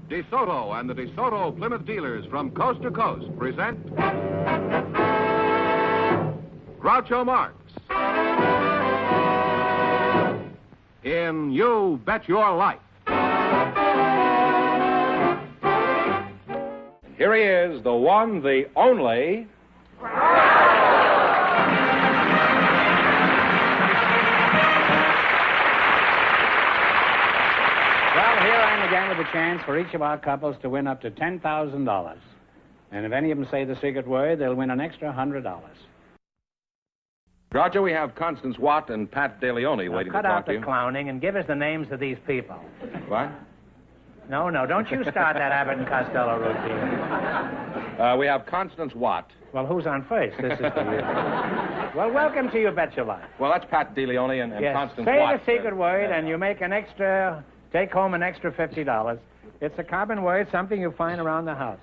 DeSoto and the DeSoto Plymouth dealers from coast to coast present Groucho Marx in You Bet Your Life. Here he is, the one, the only... Again with a chance for each of our couples to win up to $10,000. And if any of them say the secret word, they'll win an extra $100. Groucho, we have Constance Watt and Pat DeLeone waiting to cut out talk to the you. clowning and give us the names of these people. What? No, don't you start that Abbott and Costello routine. We have Constance Watt. Well, who's on first? This is for you. Well, welcome to You Bet Your Life. Well, that's Pat DeLeone and Yes. Constance Say Watt. the secret word and you make an extra... Take home an extra $50. It's a common word, something you find around the house.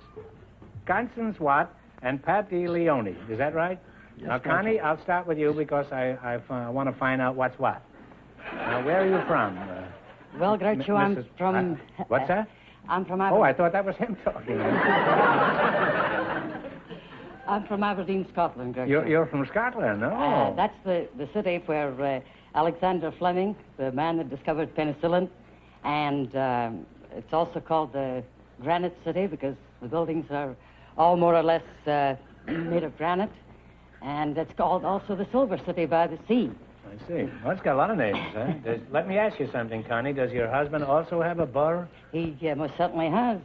Constance Watt and Pat DeLeone. Is that right? Yes, now, Connie, I'll start with you because I want to find out what's what. Now, where are you from? Well, Groucho, I'm from... what's that? I'm from Aberdeen. Oh, I thought that was him talking. I'm from Aberdeen, Scotland, Groucho. You're from Scotland, no? That's the city where Alexander Fleming, the man that discovered penicillin, and it's also called the Granite City because the buildings are all more or less made of granite. And it's called also the Silver City by the sea. I see. Well, it's got a lot of names, huh? Let me ask you something, Connie. Does your husband also have a burr? He most certainly has.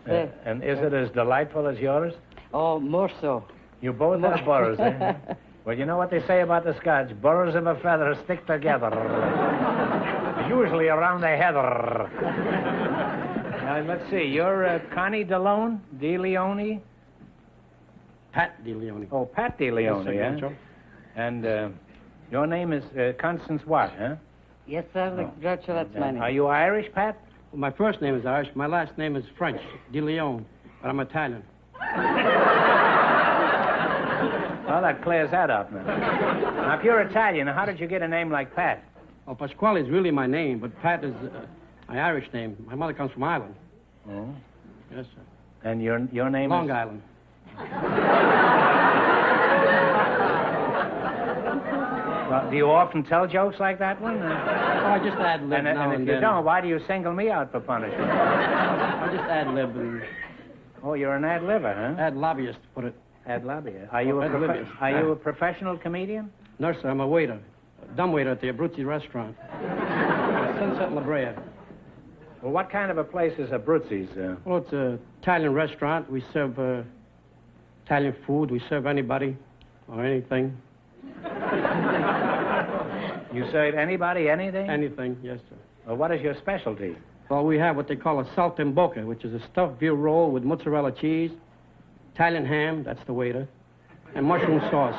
And is it as delightful as yours? Oh, more so. You both have burrs, eh? Well, you know what they say about the Scotch? Burrs of a feather stick together. Usually around the heather. Now, let's see. You're Connie DeLeone? DeLeone? Pat DeLeone. Oh, Pat DeLeone, Yes, yeah? And your name is Constance Watt, huh? Yes, sir, Groucho, that's my name. Are you Irish, Pat? Well, my first name is Irish. My last name is French, DeLeone, but I'm Italian. Well, that clears that up now. Now, if you're Italian, how did you get a name like Pat? Well, Pasquale is really my name, but Pat is my Irish name. My mother comes from Ireland. Oh? Yes, sir. And your name Long is? Island. Well, do you often tell jokes like that one? Oh, I just ad-lib now and if you then. don't, why do you single me out for punishment? I just ad-lib and Oh, you're an ad-libber, huh? ad-lobbyist, put it. Ad-libber. Are you Ad-libbist. a professional comedian? No, sir, I'm a waiter. A dumb waiter at the Abruzzi restaurant. Sunset La Brea. Well, what kind of a place is Abruzzi's? Well, it's an Italian restaurant. We serve Italian food. We serve anybody or anything. You serve anybody anything? Anything, yes, sir. Well, what is your specialty? Well, we have what they call a saltimbocca, which is a stuffed veal roll with mozzarella cheese, Italian ham, that's the waiter, and mushroom sauce.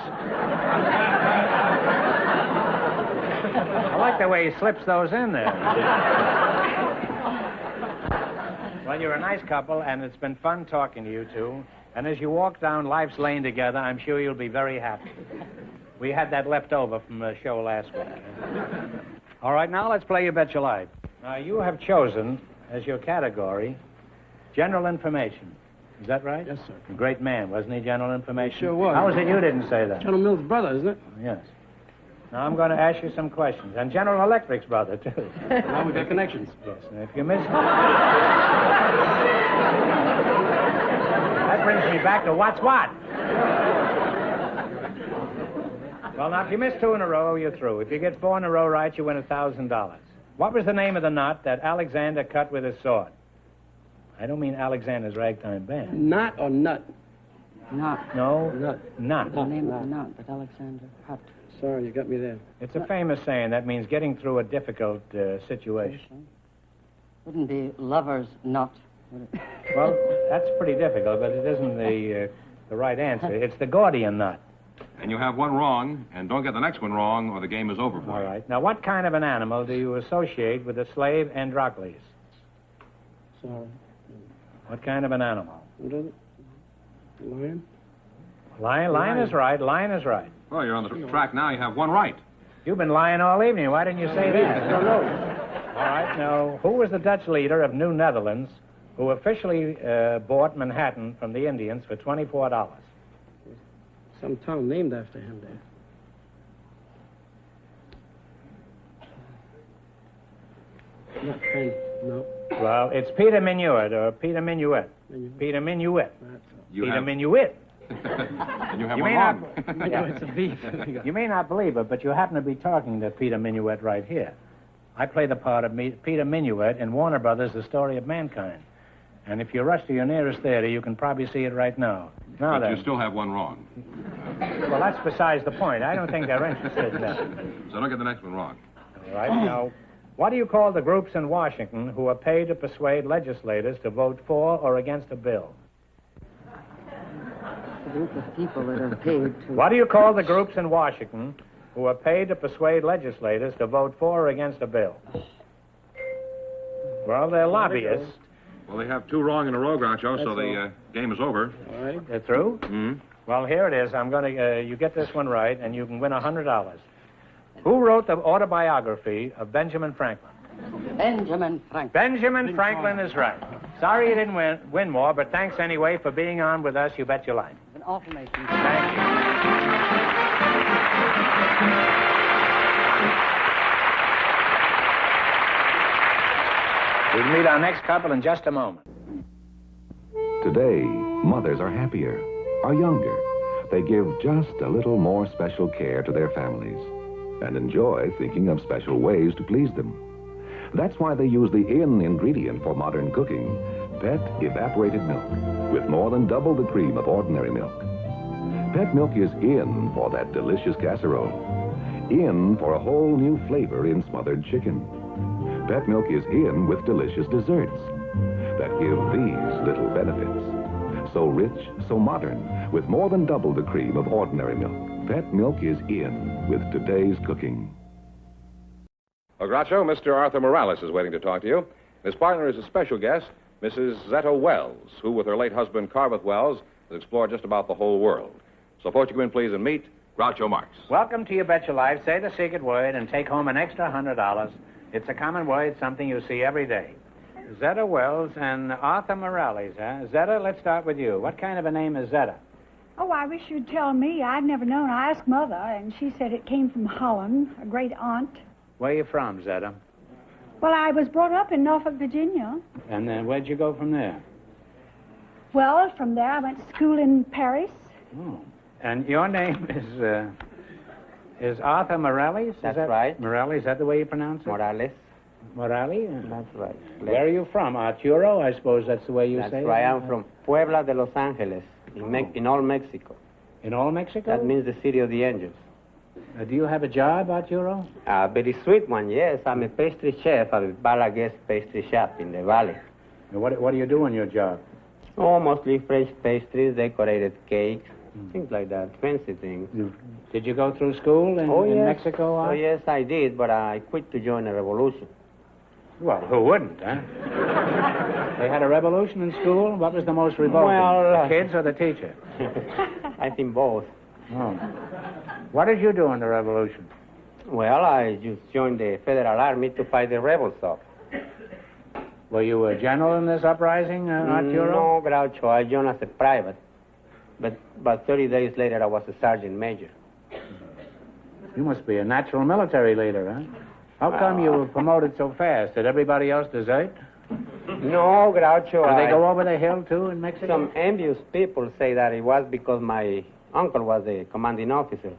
I like the way he slips those in there. Well, you're a nice couple, and it's been fun talking to you two. And as you walk down life's lane together, I'm sure you'll be very happy. We had that left over from the show last week. All right, now let's play You Bet Your Life. Now, you have chosen as your category general information. Is that right? Yes, sir. A great man, wasn't he, general information? Sure was. How was it you didn't say that? General Mills' brother, isn't it? Yes. Now, I'm going to ask you some questions. And General Electric's brother, too. Now we've got connections. Yes, and if you miss... That brings me back to what's what. Well, now, if you miss 2 in a row, you're through. If you get 4 in a row right, you win $1,000. What was the name of the knot that Alexander cut with his sword? I don't mean Alexander's ragtime band. Knot or nut? Not. No? Nut. Knot. The name of the knot that Alexander cut. Sorry, you got me there. It's a famous saying. That means getting through a difficult situation. Wouldn't be lover's knot, would it? Well, that's pretty difficult, but it isn't the right answer. It's the Gordian knot. And you have one wrong, and don't get the next one wrong, or the game is over for All you. right. Now, what kind of an animal do you associate with the slave Androcles? Sorry. What kind of an animal? What is it? Lion? Lion is right. Lion is right. Well, you're on the track now. You have one right. You've been lying all evening. Why didn't you say that? No. All right. Now, who was the Dutch leader of New Netherlands who officially bought Manhattan from the Indians for $24. Some town named after him there. Not Penn, no. Well, it's Peter Minuit, or Peter Minuet. Peter Minuit. Peter Minuit. And you have You one may wrong. Yeah. It's a beef. You may not believe it, but you happen to be talking to Peter Minuit right here. I play the part of Peter Minuit in Warner Brothers' The Story of Mankind. And if you rush to your nearest theater, you can probably see it right now. Now But then. you still have one wrong. Well, that's besides the point. I don't think they're interested in that. So don't get the next one wrong. All right, now, what do you call the groups in Washington who are paid to persuade legislators to vote for or against a bill? A group of people that are paid to... What do you call the groups in Washington who are paid to persuade legislators to vote for or against a bill? Well, they're lobbyists. Well, they have two wrong in a row, Groucho, so the game is over. All right. They're through? Mm-hmm. Well, here it is. I'm going to, you get this one right, and you can win $100. Who wrote the autobiography of Benjamin Franklin? Benjamin Franklin. Benjamin Franklin is right. Sorry you didn't win more, but thanks anyway for being on with us. You bet your life. An alternation. Thank you. We'll meet our next couple in just a moment. Today, mothers are happier, are younger. They give just a little more special care to their families and enjoy thinking of special ways to please them. That's why they use the in ingredient for modern cooking, Pet evaporated milk, with more than double the cream of ordinary milk. Pet milk is in for that delicious casserole, in for a whole new flavor in smothered chicken. Pet milk is in with delicious desserts that give these little benefits. So rich, so modern, with more than double the cream of ordinary milk. Pet milk is in with today's cooking. Well, Groucho, Mr. Arthur Morales is waiting to talk to you. His partner is a special guest, Mrs. Zetta Wells, who, with her late husband, Carveth Wells, has explored just about the whole world. So, folks, you come in, please, and meet Groucho Marx. Welcome to You Bet Your Life. Say the secret word and take home an extra $100. It's a common word, something you see every day. Zetta Wells and Arthur Morales, huh? Zetta, let's start with you. What kind of a name is Zetta? Oh, I wish you'd tell me. I've never known. I asked Mother, and she said it came from Holland, a great aunt. Where are you from, Zetta? Well, I was brought up in Norfolk, Virginia. And then where'd you go from there? Well, from there I went to school in Paris. Oh. And your name is Arthur Morales? That's right. Morales, is that the way you pronounce it? Morales. Morales? That's right. Where are you from? Arturo? I suppose that's the way you That's say it? right. I'm from Puebla de Los Angeles, in all Mexico. In all Mexico? That means the city of the angels. Do you have a job, Arturo? A very sweet one, yes. I'm a pastry chef at Balaguer's Pastry Shop in the valley. What do you do in your job? Oh, mostly French pastries, decorated cakes, things like that, fancy things. Did you go through school in yes. Mexico? Oh, Art? yes, I did, but I quit to join a revolution. Well, who wouldn't, huh? They had a revolution in school? What was the most revolting? Well, the kids or the teacher? I think both. Oh. What did you do in the revolution? Well, I just joined the Federal Army to fight the rebels off. Were you a general in this uprising, Arturo? No, Groucho. I joined as a private. But about 30 days later, I was a sergeant major. You must be a natural military leader, huh? How come you were promoted so fast? Did everybody else desert? No, Groucho. Did they go over the hill, too, in Mexico? Some envious people say that it was because my uncle was the commanding officer.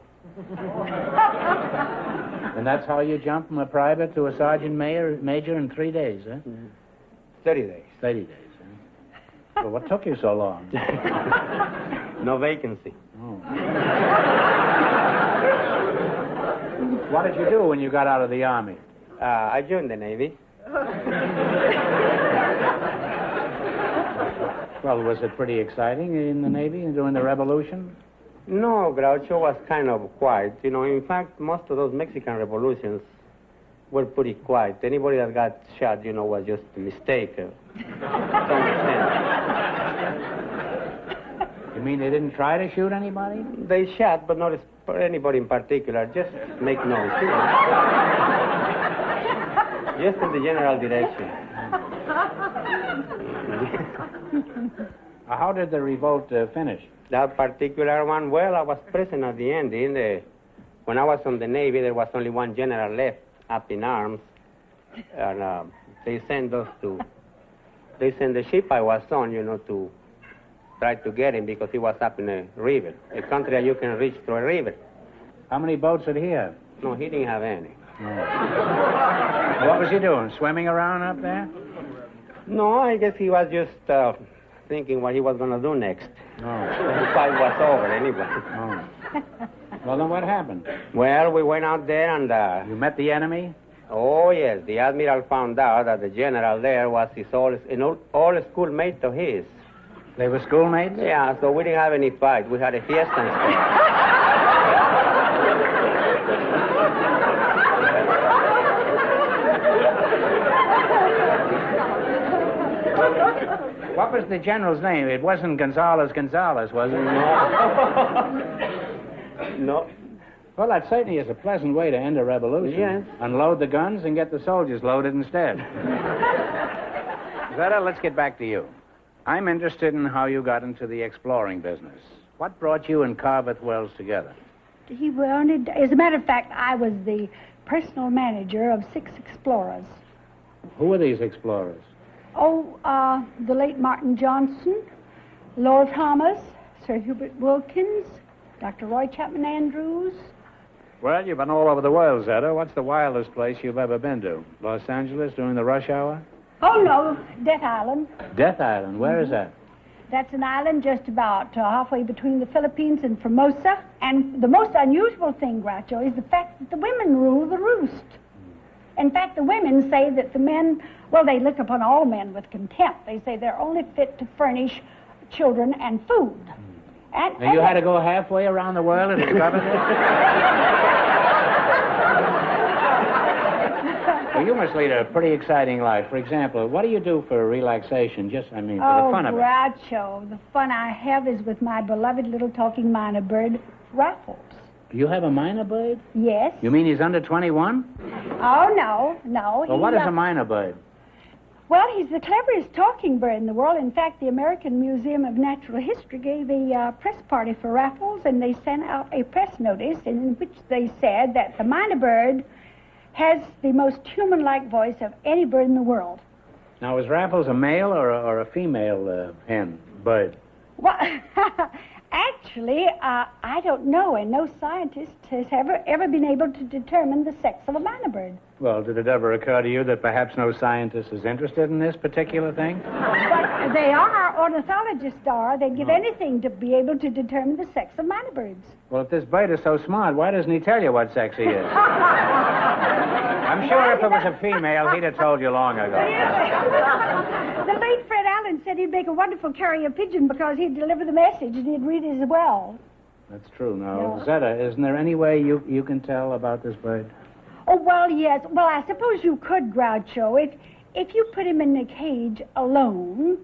And that's how you jumped from a private to a sergeant major in 3 days, huh? 30 days. 30 days, huh? Well, what took you so long? No vacancy. Oh. What did you do when you got out of the Army? I joined the Navy. Well, was it pretty exciting in the Navy during the Revolution? No, Groucho was kind of quiet. You know, in fact, most of those Mexican revolutions were pretty quiet. Anybody that got shot, you know, was just a mistake. To some extent. You mean they didn't try to shoot anybody? They shot, but not anybody in particular. Just make noise. You know. Just in the general direction. How did the revolt finish? That particular one, well, I was present at the end. When I was on the Navy, there was only one general left up in arms, and they sent the ship I was on, to try to get him because he was up in a river, a country that you can reach through a river. How many boats did he have? No, he didn't have any. What was he doing? Swimming around up there? No, I guess he was just thinking what he was going to do next. Oh. The fight was over anyway. Oh. Well, then what happened? Well, we went out there and... You met the enemy? Oh, yes. The admiral found out that the general there was an old schoolmate of his. They were schoolmates? Yeah, so we didn't have any fight. We had a fiesta instead. What was the general's name? It wasn't Gonzales, was it? No. Well, that certainly is a pleasant way to end a revolution. Yes. Unload the guns and get the soldiers loaded instead. Zeta, let's get back to you. I'm interested in how you got into the exploring business. What brought you and Carveth Wells together? He wanted, as a matter of fact, I was the personal manager of 6 explorers. Who were these explorers? Oh, the late Martin Johnson, Lord Thomas, Sir Hubert Wilkins, Dr. Roy Chapman Andrews. Well, you've been all over the world, Zeta. What's the wildest place you've ever been to? Los Angeles during the rush hour? Oh, no, Death Island. Death Island. Where is that? That's an island just about halfway between the Philippines and Formosa. And the most unusual thing, Groucho, is the fact that the women rule the roost. In fact, the women say that the men, well, they look upon all men with contempt. They say they're only fit to furnish children and food. And you had to go halfway around the world to discover this? Well, you must lead a pretty exciting life. For example, what do you do for relaxation? For the fun of it. Oh, Groucho, the fun I have is with my beloved little talking minor bird, Raffles. You have a minor bird? Yes. You mean he's under 21? Oh, no. Well, what is a minor bird? Well, he's the cleverest talking bird in the world. In fact, the American Museum of Natural History gave a press party for Raffles, and they sent out a press notice in which they said that the minor bird has the most human-like voice of any bird in the world. Now, is Raffles a male or a female bird? Well, actually, I don't know, and no scientist has ever been able to determine the sex of a minor bird. Well, did it ever occur to you that perhaps no scientist is interested in this particular thing? But they are, ornithologists are. They'd give anything to be able to determine the sex of minor birds. Well, if this bird is so smart, why doesn't he tell you what sex he is? I'm sure if it was a female, he'd have told you long ago. The late Fred Allen said he'd make a wonderful carrier pigeon because he'd deliver the message and he'd read it as well. That's true. Now, Zeta, isn't there any way you can tell about this bird? Oh, well, yes. Well, I suppose you could, Groucho. If you put him in a cage alone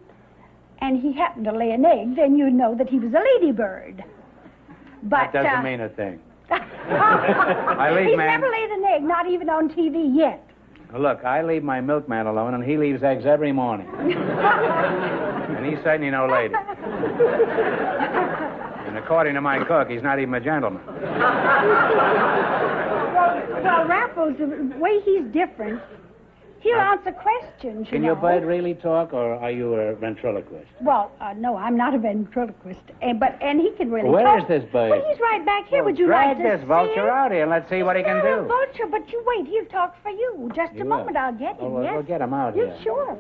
and he happened to lay an egg, then you'd know that he was a ladybird. But, that doesn't mean a thing. He's never laid an egg, not even on TV yet. Look, I leave my milkman alone, and he leaves eggs every morning. And he's certainly no lady. And according to my cook, he's not even a gentleman. Well, Raffles, the way he's different, he'll answer questions, Can your bird really talk, or are you a ventriloquist? Well, no, I'm not a ventriloquist. And he can really Where talk. is this bird? Well, he's right back here. Would you like to drag this vulture out here and let's see what he can He's do. not a vulture, but you wait. He'll talk for you. Just a moment. I'll get him, yes? We'll get him out You here. sure?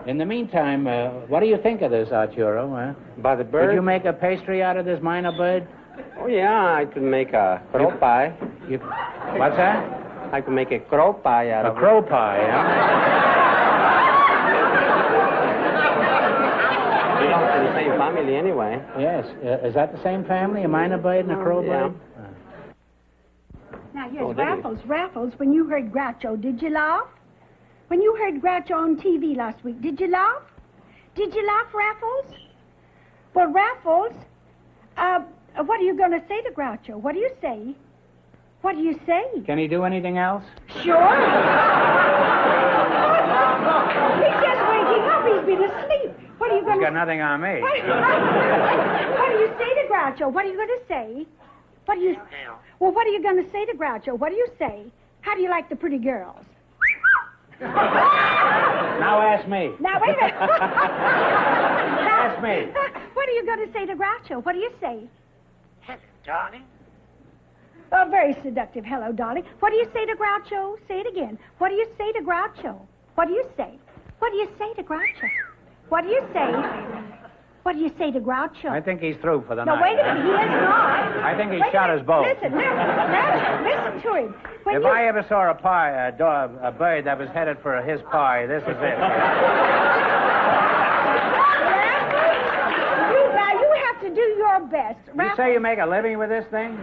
In the meantime, what do you think of this, Arturo? By the bird? Could you make a pastry out of this minor bird? Oh, yeah, I could make a crow pie. What's that? I could make a crow pie out of it. A crow pie, huh? Belongs to the same family anyway. Yes. Is that the same family, a minor bird and a crow Yeah. bird? Now, here's Oh, did he? Raffles. Raffles, when you heard Groucho, did you laugh? When you heard Groucho on TV last week, did you laugh? Did you laugh, Raffles? Well, Raffles, what are you going to say to Groucho? What do you say? What do you say? Can he do anything else? Sure. He's just waking up. He's been asleep. What are you going He's to got nothing on me. What do you say to Groucho? What are you going to say? What do you... Well, what are you going to say to Groucho? What do you say? How do you like the pretty girls? Now ask me. Now, wait a minute. Ask me. What are you going to say to Groucho? What do you say? Hello, darling. Oh, very seductive. Hello, darling. What do you say to Groucho? Say it again. What do you say to Groucho? What do you say? What do you say to Groucho? What do you say? What do you say to Groucho? I think he's through for the No, night. wait a minute. He is not. I think he Wait a shot minute. his boat. Listen to him. When If you... I ever saw a bird that was headed for his pie, this is it. Now, you have to do your best. You say you make a living with this thing?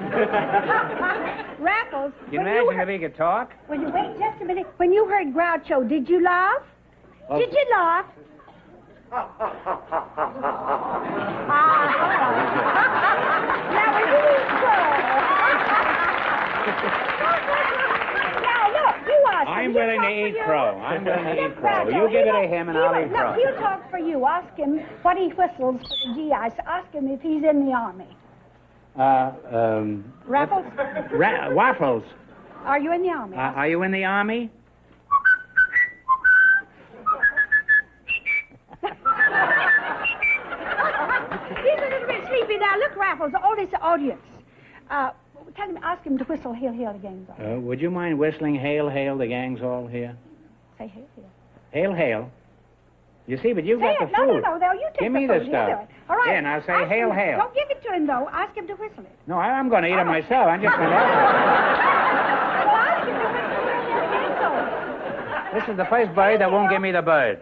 Raffles. Can you imagine if he could talk? When you wait just a minute. When you heard Groucho, did you laugh? Oh. Did you laugh? Now, when you eat crow. Now, look, you ask him. I'm He'll willing to talk for eat you. crow. I'm willing to eat crow. Groucho, You give it to he'll- him and he I'll will- eat no, crow. he'll talk for you. Ask him what he whistles for the GIs. Ask him if he's in the Army. Raffles, Waffles. are you in the Army? Are you in the Army? He's a little bit sleepy now. Look, Raffles, all this audience. Tell him, ask him to whistle Hail, Hail, the Gang's All. Would you mind whistling Hail, Hail, the gang's all here? Say Hail, Hail. Hail, Hail. You see, but you've Say got it. the food. No, you take Give the me food. the You stuff. do it. All right. Yeah, now say Ask Hail, him- Hail. Don't give it to him, though. Ask him to whistle it. No, I'm going to eat it myself. I'm just going to Well, ask him to whistle Hail, Hail, the Gang's All. This is the first bird that won't give me the bird.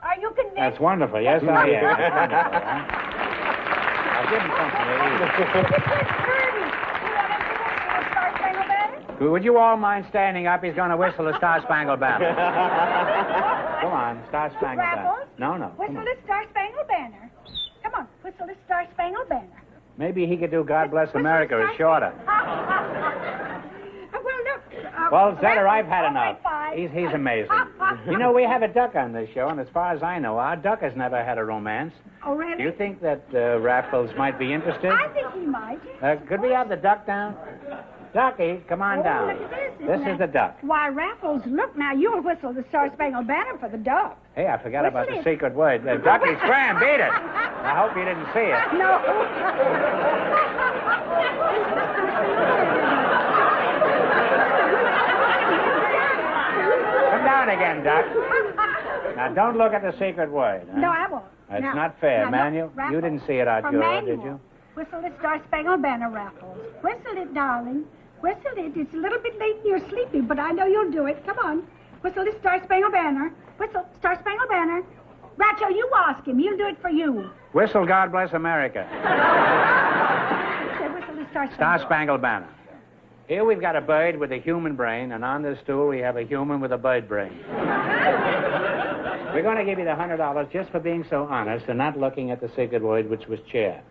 Are you convinced? That's wonderful. Yes, I am. That's wonderful. I'll give him something to eat. Would you all mind standing up? He's going to whistle the Star Spangled Banner. Come on, Star Spangled Banner. Raffles? No. Come Whistle on. the Star Spangled Banner. Come on, whistle the Star Spangled Banner. Maybe he could do God Bless Whistle America. the It's Star- shorter. Well, look. Well, Zetter, I've had Raffles, enough. all right, fine. He's amazing. You know, we have a duck on this show, and as far as I know, our duck has never had a romance. Oh, really? Do you think that Raffles might be interested? I think he might. Could we have the duck down? Ducky, come on Oh, down. look at this. This is the duck. Why, Raffles, look now, you'll whistle the Star Spangled Banner for the duck. Hey, I forgot about the Whistle it. secret word. Ducky, scram, beat it. I hope you didn't see it. No. Come down again, duck. Now, don't look at the secret word. Huh? No, I won't. That's Now- not fair. now, Manuel, look, Raffles, you didn't see it, for Arturo, Manuel, did you? Whistle the Star Spangled Banner, Raffles. Whistle it, darling. Whistle it. It's a little bit late and you're sleepy, but I know you'll do it. Come on. Whistle the Star Spangled Banner. Whistle Star Spangled Banner. Racho, you ask him. He'll do it for you. Whistle God Bless America. Say, whistle the Star Star Spangled Spangled Banner. Here we've got a bird with a human brain, and on this stool we have a human with a bird brain. We're going to give you the $100 just for being so honest and not looking at the secret word, which was chair.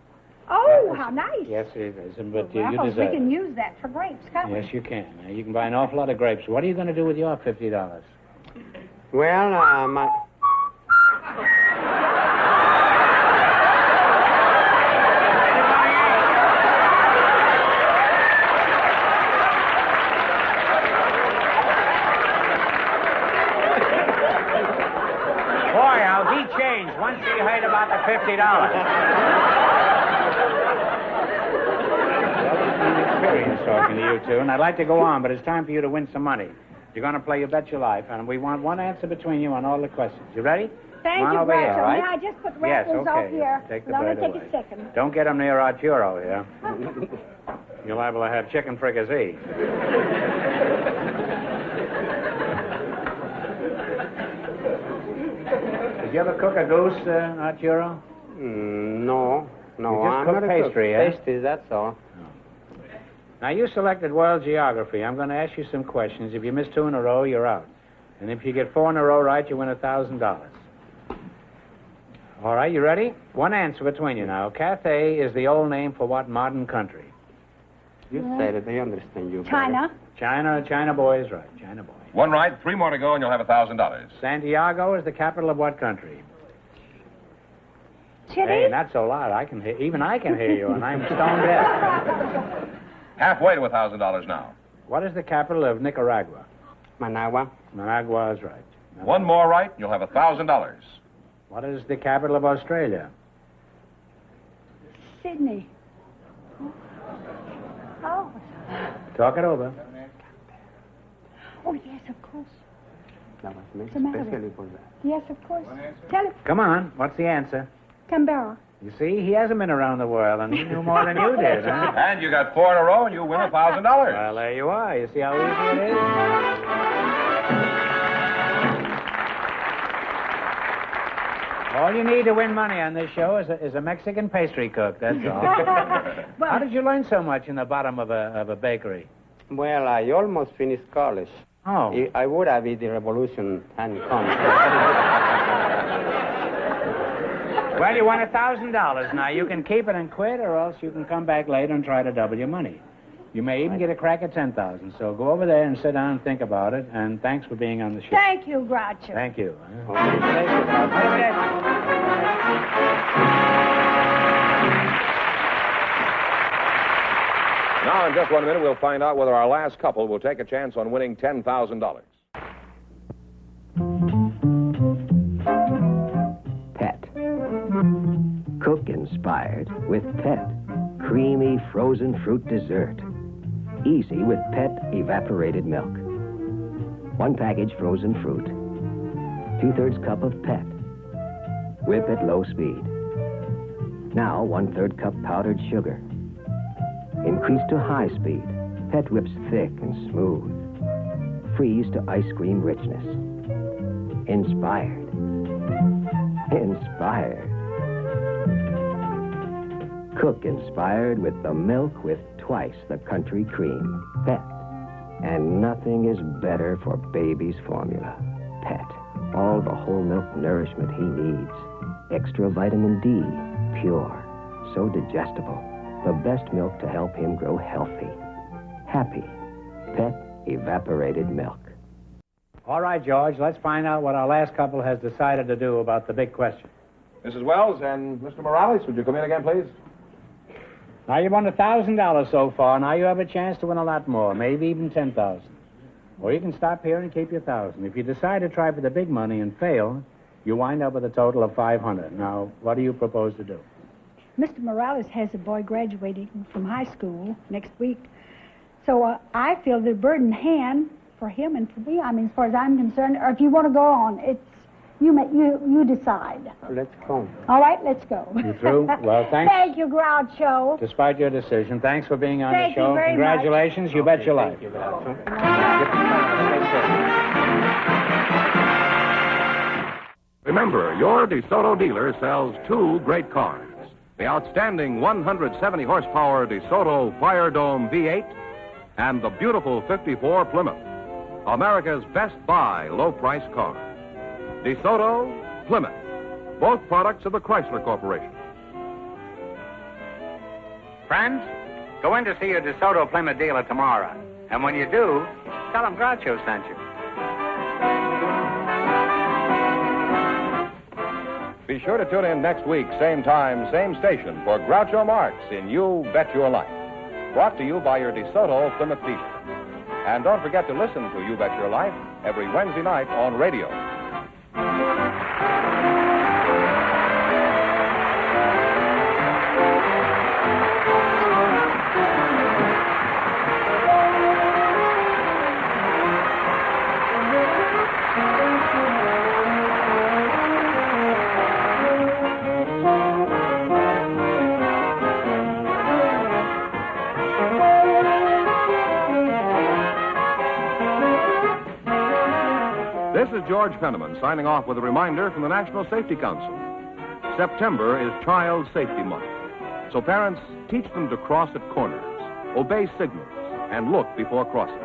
Oh, how nice. Yes, it is, but you Raffles, we deserve can it. use that for grapes, can't we? Yes, you can. Now, you can buy an awful lot of grapes. What are you going to do with your $50? Well, my... Boy, how he changed once he heard about the $50. Experience talking to you two, and I'd like to go on, but it's time for you to win some money. You're going to play You Bet Your Life, and we want one answer between you on all the questions. You ready? Thank Come on you, over here, Racho. all right? May I just put Yes, Raffles okay. off here? Take the Well, I'm bird going to take away. a second. Don't get him near Arturo here. You're liable to have chicken fricassee. Did you ever cook a goose, Arturo? No. You just I'm cook not a pastry, cook. eh? Pastry, that's all. Now, you selected world geography. I'm going to ask you some questions. If you miss 2 in a row, you're out. And if you get 4 in a row right, you win $1,000. All right, you ready? One answer between you now. Cathay is the old name for what modern country? You said it. I understand you. China. China boy is right. China boy. One right, 3 more to go, and you'll have $1,000. Santiago is the capital of what country? Chile? Hey, not so loud. Even I can hear you, and I'm stone deaf. Halfway to $1,000 now. What is the capital of Nicaragua? Managua. Managua is right. One more right, and you'll have $1,000. What is the capital of Australia? Sydney. Oh. Talk it over. Oh, yes, of course. That was made the matter? especially for that. Yes, of course. Tell it. Come on. What's the answer? Canberra. You see, he hasn't been around the world, and he knew more than you did, huh? And you got 4 in a row, and you win $1,000. Well, there you are. You see how easy it is? All you need to win money on this show is a Mexican pastry cook, that's all. Well, How did you learn so much in the bottom of a bakery? Well, I almost finished college. Oh. I would have if the revolution hadn't come. Well, you won $1,000. Now, you can keep it and quit, or else you can come back later and try to double your money. You may even get a crack at $10,000. So go over there and sit down and think about it, and thanks for being on the show. thank you, Groucho. Thank you. Now, in just 1 minute, we'll find out whether our last couple will take a chance on winning $10,000. Pet. Cook inspired with Pet. Creamy frozen fruit dessert. Easy with Pet evaporated milk. 1 package frozen fruit. 2/3 cup of Pet. Whip at low speed. Now 1/3 cup powdered sugar. Increase to high speed. Pet whips thick and smooth. Freeze to ice cream richness. Inspired. Inspired. Cook inspired with the milk with twice the country cream. Pet. And nothing is better for baby's formula. Pet. All the whole milk nourishment he needs. Extra vitamin D. Pure. So digestible. The best milk to help him grow healthy. Happy. Pet evaporated milk. All right, George, let's find out what our last couple has decided to do about the big question. Mrs. Wells and Mr. Morales, would you come in again, please? Now, you won $1,000 so far. Now you have a chance to win a lot more, maybe even $10,000. Or you can stop here and keep your $1,000. If you decide to try for the big money and fail, you wind up with a total of $500. Now, what do you propose to do? Mr. Morales has a boy graduating from high school next week. So I feel the burden hand for him and for me, I mean, as far as I'm concerned, or if you want to go on, it's you decide. Let's go. All right, let's go. You through? Well, thanks. Thank you, Groucho. Despite your decision, thanks for being on Thank the you show. very much. Congratulations. You bet your life. Remember, your DeSoto dealer sells 2 great cars. The outstanding 170 horsepower DeSoto Fire Dome V8 and the beautiful 54 Plymouth. America's best buy low-price car. DeSoto, Plymouth. Both products of the Chrysler Corporation. Friends, go in to see your DeSoto Plymouth dealer tomorrow. And when you do, tell him Groucho sent you. Be sure to tune in next week, same time, same station, for Groucho Marx in You Bet Your Life. Brought to you by your DeSoto Plymouth dealer. And don't forget to listen to You Bet Your Life every Wednesday night on radio. This is George Penniman signing off with a reminder from the National Safety Council. September is Child Safety Month. So parents, teach them to cross at corners, obey signals, and look before crossing.